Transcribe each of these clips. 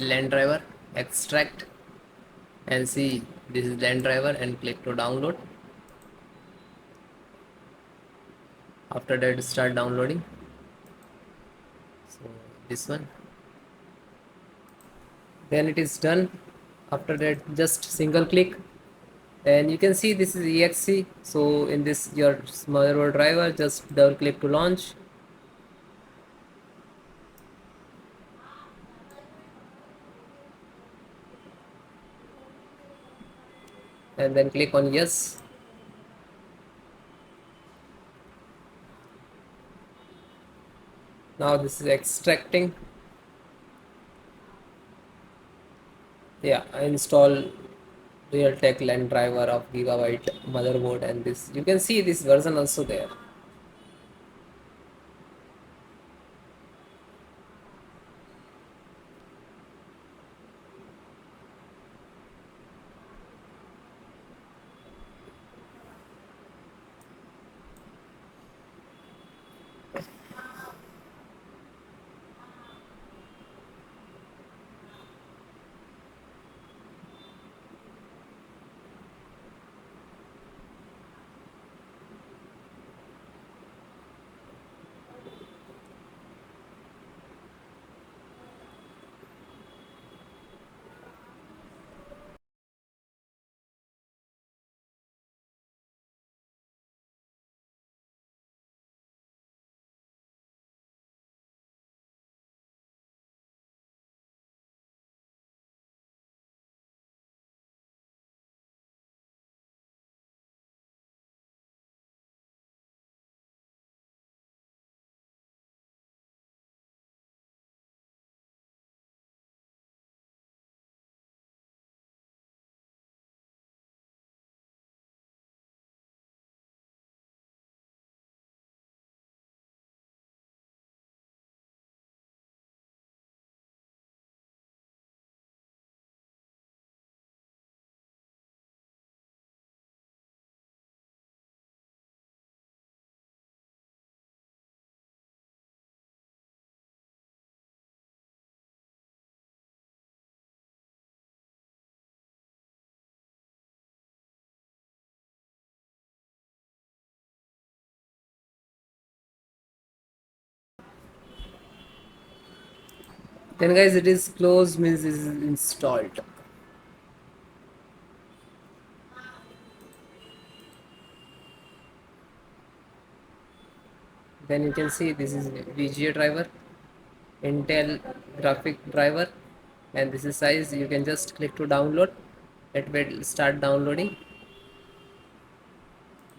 LAN driver, extract, and see this is LAN driver, and click to download. After that, start downloading. So this one, then it is done. After that, just single click, and you can see this is exe. So in this your motherboard driver, just double click to launch. And then click on yes. Now this is extracting. Yeah, I install Realtek LAN driver of Gigabyte motherboard, and this you can see this version also there. Then guys, it is closed, means it is installed. Then you can see this is VGA driver, Intel graphic driver, and this is size. You can just click to download. It will start downloading,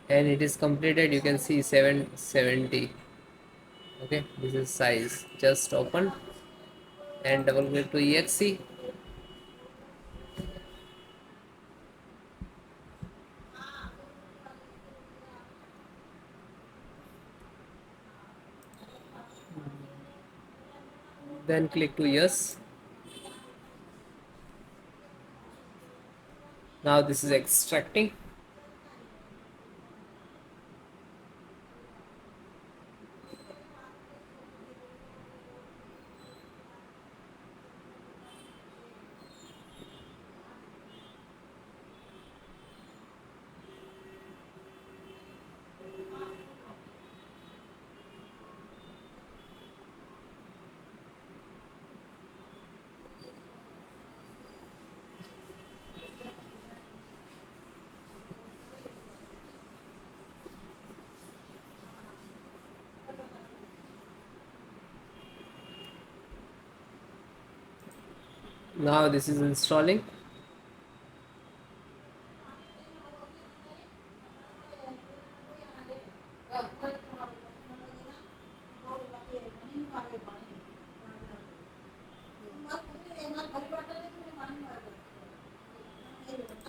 and it is completed. You can see 770. Okay, this is size. Just open and double click to exe. Then click to yes. Now this is extracting. Now this is installing.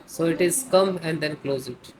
So it is come, and then close it.